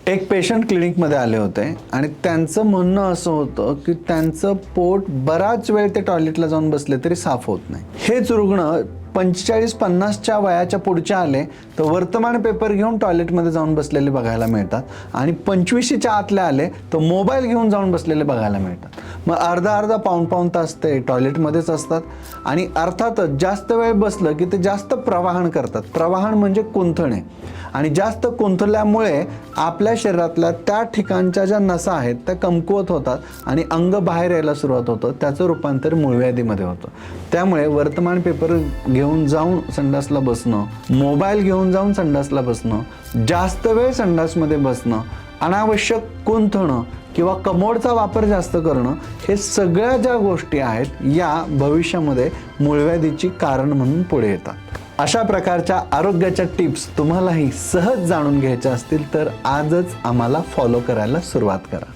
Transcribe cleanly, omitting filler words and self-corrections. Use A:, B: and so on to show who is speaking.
A: एक पेशंट क्लिनिकमध्ये आले होते आणि त्यांचं म्हणणं असं होतं की त्यांचं पोट बराच वेळ ते टॉयलेटला जाऊन बसले तरी साफ होत नाही. हेच रुग्ण 45-50च्या वयाच्या पुढच्या आले तर वर्तमान पेपर घेऊन टॉयलेटमध्ये जाऊन बसलेले बघायला मिळतात आणि 25च्या आतले आले तर मोबाईल घेऊन जाऊन बसलेले बघायला मिळतात. मग अर्धा पाऊण तास ते टॉयलेटमध्येच असतात आणि अर्थातच जास्त वेळ बसलं की ते जास्त प्रवाहन करतात. प्रवाहन म्हणजे कुंथणे आणि जास्त कुंथल्यामुळे आपल्या शरीरातल्या त्या ठिकाणच्या ज्या नसा आहेत त्या कमकुवत होतात आणि अंग बाहेर यायला सुरुवात होतं. त्याचं रूपांतर मूळव्याधीमध्ये होतं. त्यामुळे वर्तमान पेपर घेऊन जाऊन संडासला बसणं, मोबाईल घेऊन जाऊन संडासला बसणं, जास्त वेळ संडासमध्ये बसणं, अनावश्यक कुंथणं किंवा कमोडचा वापर जास्त करणं, हे सगळ्या ज्या गोष्टी आहेत या भविष्यामध्ये मूळव्याधीची कारण म्हणून पुढे येतात. अशा प्रकारच्या आरोग्याच्या टिप्स तुम्हालाही सहज जाणून घ्यायच्या असतील तर आजच आम्हाला फॉलो करायला सुरुवात करा.